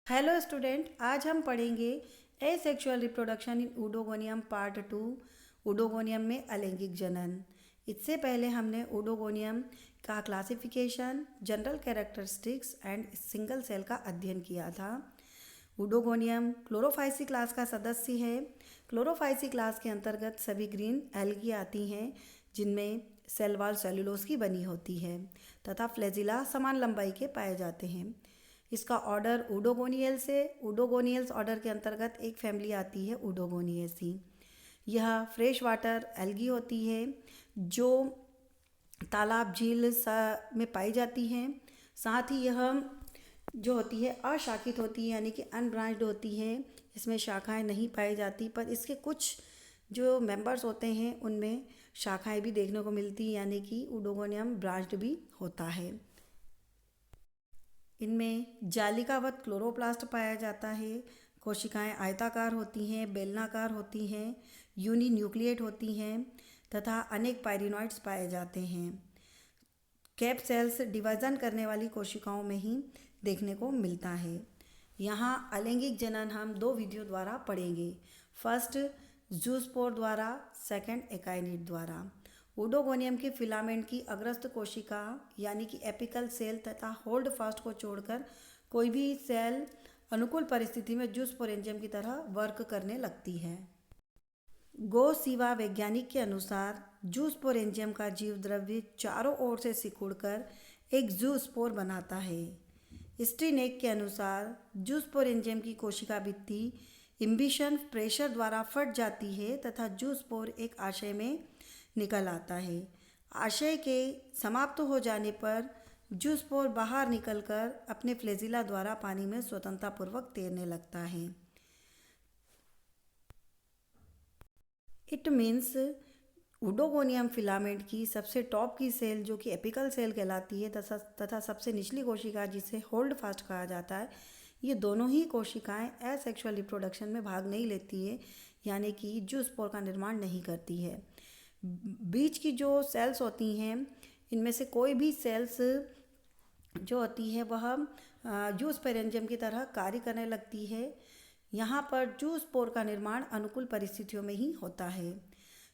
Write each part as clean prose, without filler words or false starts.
Hello student, आज हम पढ़ेंगे asexual reproduction in Oedogonium part 2। Oedogonium में अलैंगिक जनन। इससे पहले हमने ऊडोगोनियम का classification, general characteristics and single cell का अध्ययन किया था। ऊडोगोनियम क्लोरोफाइसी क्लास का सदस्य है। क्लोरोफाइसी क्लास के अंतर्गत सभी ग्रीन एल्गी आती हैं जिनमें सेल वॉल सेलुलोज की बनी होती है तथा फ्लैजिला समान लंबाई के पाए जाते हैं। इसका ऑर्डर ऊडोगोनियल से ऊडोगोनियल्स ऑर्डर के अंतर्गत एक फैमिली आती है ऊडोगोनियसी। यह फ्रेश वाटर एल्गी होती है जो तालाब झील में पाई जाती हैं। साथ ही यह जो होती है अशाखित होती है, यानी कि अनब्रांच्ड होती है। इसमें शाखाएं नहीं पाई जाती, पर इसके कुछ जो मेंबर्स होते हैं उनमें शाखाएं भी देखने को मिलती हैं, यानी कि ऊडोगोनियम ब्रांच्ड भी होता है। इनमें जालिकावत क्लोरोप्लास्ट पाया जाता है। कोशिकाएं आयताकार होती हैं, बेलनाकार होती हैं, यूनिन्यूक्लिएट होती हैं तथा अनेक पायरिनॉइड्स पाए जाते हैं। कैप सेल्स डिवीजन करने वाली कोशिकाओं में ही देखने को मिलता है। यहाँ अलैंगिक जनन हम दो विधियों द्वारा पढ़ेंगे। फर्स्ट जूस्पोर द्वारा, सेकंड एकाइनिड द्वारा। ऊडोगोनियम के फिलामेंट की अग्रस्त कोशिका यानी कि एपिकल सेल तथा होल्ड फास्ट को छोड़कर कोई भी सेल अनुकूल परिस्थिति में जूस्पोरेंजियम की तरह वर्क करने लगती है। गो सीवा वैज्ञानिक के अनुसार जूस्पोरेंजियम का जीव द्रव्य चारों ओर से सिकुड़कर एक जूस्पोर बनाता है। स्ट्रीनेक के अनुसार जूस्पोरेंजियम की कोशिका भित्ति इम्बिशन प्रेशर द्वारा फट जाती है तथा जूस्पोर एक आशय में निकल आता है। आशय के समाप्त हो जाने पर जूस्पोर बाहर निकलकर अपने फ्लैजिला द्वारा पानी में स्वतंत्रतापूर्वक तैरने लगता है। इट मीन्स ऊडोगोनियम फिलामेंट की सबसे टॉप की सेल जो कि एपिकल सेल कहलाती है तथा सबसे निचली कोशिका जिसे होल्ड फास्ट कहा जाता है, ये दोनों ही कोशिकाएं एसेक्सुअल रिप्रोडक्शन में भाग नहीं लेती है, यानी कि जूस्पोर का निर्माण नहीं करती है। बीच की जो सेल्स होती हैं इनमें से कोई भी सेल्स जो होती है वह जूस्पोरेंजियम की तरह कार्य करने लगती है। यहाँ पर जूस्पोर का निर्माण अनुकूल परिस्थितियों में ही होता है।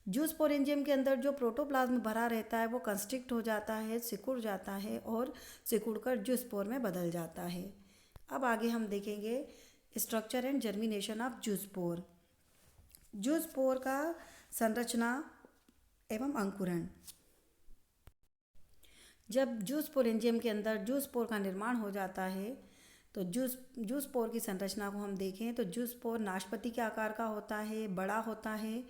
जूस्पोरेंजियम के अंदर जो प्रोटोप्लाज्म भरा रहता है वो कंस्ट्रिक्ट हो जाता है, सिकुड़ जाता है और सिकुड़कर जूस्पोर में बदल जाता है। अब आगे हम देखेंगे structure and germination of zoospore. Zoospore का संरचना एवं अंकुरण। जब जूस्पोरेंजियम के अंदर जूस्पोर का निर्माण हो जाता है तो जूस्पोर की संरचना को हम देखें तो जूस्पोर नाशपाती के आकार का होता है, बड़ा होता है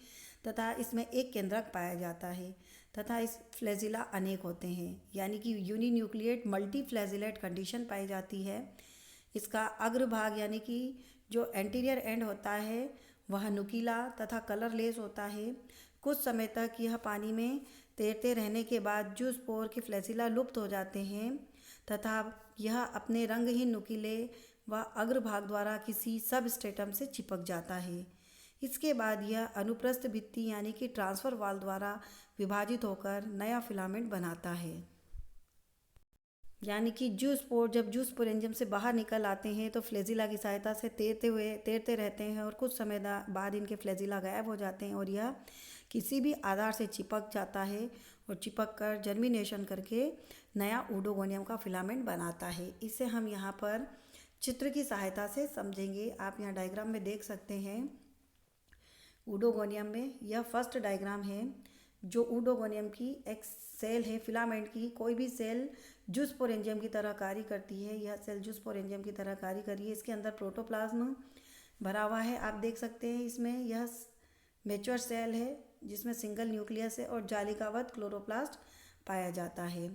तथा इसमें एक केंद्रक पाया जाता है तथा इस फ्लैजिला अनेक होते हैं, यानी कि यूनिन्यूक्लिएट मल्टी फ्लैजिलेट कंडीशन पाई जाती है। इसका अग्रभाग यानी कि जो एंटीरियर एंड होता है वह नुकीला तथा कलरलेस होता है। कुछ समय तक यह पानी में तैरते रहने के बाद जूस्पोर के फ्लैजिला लुप्त हो जाते हैं तथा यह अपने रंगहीन नुकीले व अग्रभाग द्वारा किसी सब स्ट्रेटम से चिपक जाता है। इसके बाद यह अनुप्रस्थ भित्ति यानी कि ट्रांसफर वाल द्वारा विभाजित होकर नया फिलामेंट बनाता है। यानी कि जूस्पोर जब जूस्पोरेंजियम से बाहर निकल आते हैं तो फ्लैजिला की सहायता से तैरते रहते हैं और कुछ समय बाद इनके फ्लैजिला गायब हो जाते हैं और यह किसी भी आधार से चिपक जाता है और चिपक कर जर्मिनेशन करके नया ऊडोगोनियम का फिलामेंट बनाता है। इसे हम यहाँ पर चित्र की सहायता से समझेंगे। आप यहाँ डायग्राम में देख सकते हैं। ऊडोगोनियम में यह फर्स्ट डायग्राम है जो ऊडोगोनियम की एक सेल है फिलामेंट की। कोई भी सेल जूस्पोरेंजियम की तरह कार्य करती है, यह सेल जूस्पोरेंजियम की तरह कार्य कर रही है। इसके अंदर प्रोटोप्लाज्म भरा हुआ है, आप देख सकते हैं। इसमें यह मैच्योर सेल है जिसमें सिंगल न्यूक्लियस है और जालिकावत क्लोरोप्लास्ट पाया जाता है।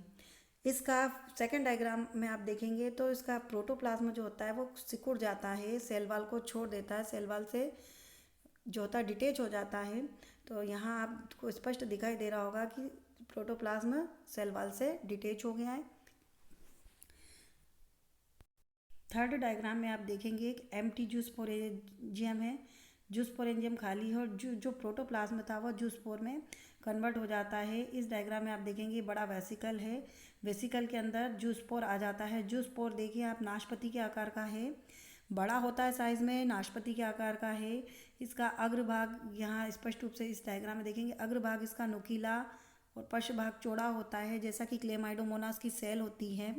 इसका सेकंड डायग्राम में आप देखेंगे तो इसका प्रोटोप्लाज्म जो होता है वो सिकुड़ जाता है, सेल वाल को छोड़ देता है, सेल वाल से जो होता है डिटेच हो जाता है। तो यहाँ आपको स्पष्ट दिखाई दे रहा होगा कि प्रोटोप्लाज्म सेल वाल से डिटेच हो गया है। थर्ड डायग्राम में आप देखेंगे एक एम्प्टी जूस्पोरेंजियम है, जूस्पोरेंजियम खाली है और जो प्रोटोप्लाज्म था वो जूस्पोर में कन्वर्ट हो जाता है। इस डायग्राम में आप देखेंगे बड़ा वेसिकल है, वेसिकल के अंदर जूस्पोर आ जाता है। जूस्पोर देखिए आप नाशपाती के आकार का है, बड़ा होता है साइज़ में, नाशपाती के आकार का है। इसका अग्रभाग यहाँ स्पष्ट रूप से इस डायग्राम में देखेंगे, अग्रभाग इसका नुकीला और पश्च भाग चौड़ा होता है, जैसा कि क्लेमाइडोमोनास की सेल होती है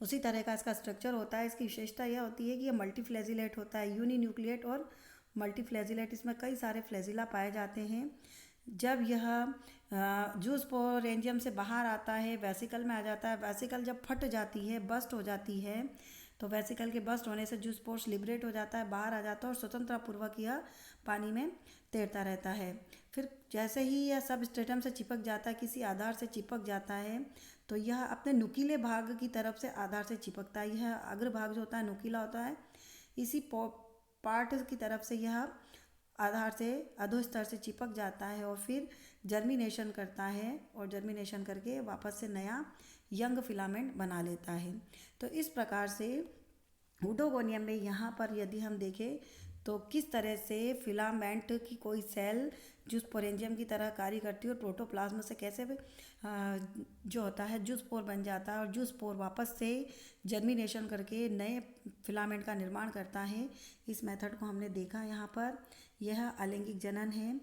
उसी तरह का इसका स्ट्रक्चर होता है। इसकी विशेषता यह होती है कि यह मल्टीफ्लैजिलेट होता है, यूनिन्यूक्लिएट और मल्टीफ्लैजिलेट, इसमें कई सारे फ्लैजिला पाए जाते हैं। जब यह जूस्पोरेंजियम से बाहर आता है, वेसिकल में आ जाता है, वेसिकल जब फट जाती है, बस्ट हो जाती है, तो वेसिकल के बस्ट होने से जूस्पोर्स लिबरेट हो जाता है, बाहर आ जाता है और स्वतंत्रतापूर्वक यह पानी में तैरता रहता है। फिर जैसे ही यह सब स्ट्रेटम से चिपक जाता है, किसी आधार से चिपक जाता है, तो यह अपने नुकीले भाग की तरफ से आधार से चिपकता है। यह अग्रभाग जो होता है नुकीला होता है, इसी पार्ट की तरफ से यह आधार से अधोस्तर से चिपक जाता है और फिर जर्मिनेशन करता है और जर्मिनेशन करके वापस से नया यंग फिलामेंट बना लेता है। तो इस प्रकार से यूडोगोनियम में यहाँ पर यदि हम देखें तो किस तरह से फिलामेंट की कोई सेल जूस्पोरेंजियम की तरह कार्य करती है और प्रोटोप्लाज्म से कैसे जो होता है जूस्पोर बन जाता है और जूस्पोर वापस से जर्मिनेशन करके नए फिलामेंट का निर्माण करता है। इस मेथड को हमने देखा यहाँ पर। यह अलैंगिक जनन है।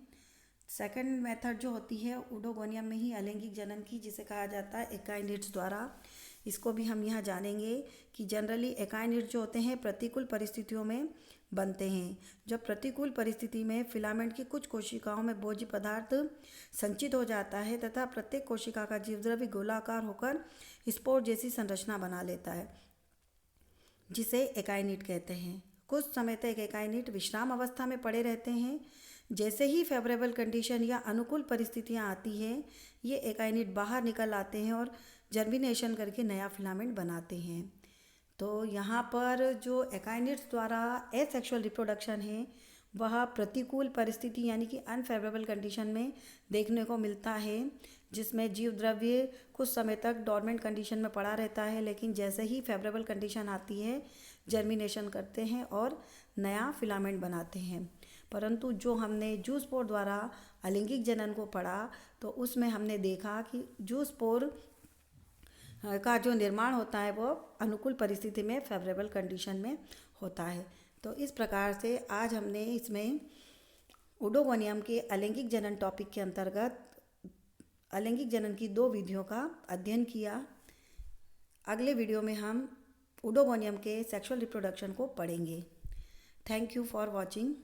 सेकंड मेथड जो होती है यूडोगोनियम में ही अलैंगिक जनन की, जिसे कहा जाता है एकाइनिड्स द्वारा। इसको भी हम यहाँ जानेंगे कि जनरली एकाइनिड्स जो होते हैं प्रतिकूल परिस्थितियों में बनते हैं। जब प्रतिकूल परिस्थिति में फिलामेंट की कुछ कोशिकाओं में भोज्य पदार्थ संचित हो जाता है तथा प्रत्येक कोशिका का जीवद्रव्य गोलाकार होकर स्पोर जैसी संरचना बना लेता है, जिसे एकाइनिड कहते हैं। कुछ समय तक एकाइनिड विश्राम अवस्था में पड़े रहते हैं। जैसे ही फेवरेबल कंडीशन या अनुकूल परिस्थितियां आती हैं, ये एकाइनिड बाहर निकल आते हैं और जर्मिनेशन करके नया फिलामेंट बनाते हैं। तो यहाँ पर जो एकाइनिड्स द्वारा एसेक्सुअल रिप्रोडक्शन है वह प्रतिकूल परिस्थिति यानी कि अनफेवरेबल कंडीशन में देखने को मिलता है, जिसमें जीव द्रव्य कुछ समय तक डोरमेंट कंडीशन में पड़ा रहता है, लेकिन जैसे ही फेवरेबल कंडीशन आती है जर्मिनेशन करते हैं और नया फिलामेंट बनाते हैं। परंतु जो हमने जूस्पोर द्वारा अलैंगिक जनन को पढ़ा तो उसमें हमने देखा कि जूस्पोर का जो निर्माण होता है वो अनुकूल परिस्थिति में फेवरेबल कंडीशन में होता है। तो इस प्रकार से आज हमने इसमें यूडोगोनियम के अलैंगिक जनन टॉपिक के अंतर्गत अलैंगिक जनन की 2 विधियों का अध्ययन किया। अगले वीडियो में हम यूडोगोनियम के सेक्सुअल रिप्रोडक्शन को पढ़ेंगे। Thank you for watching.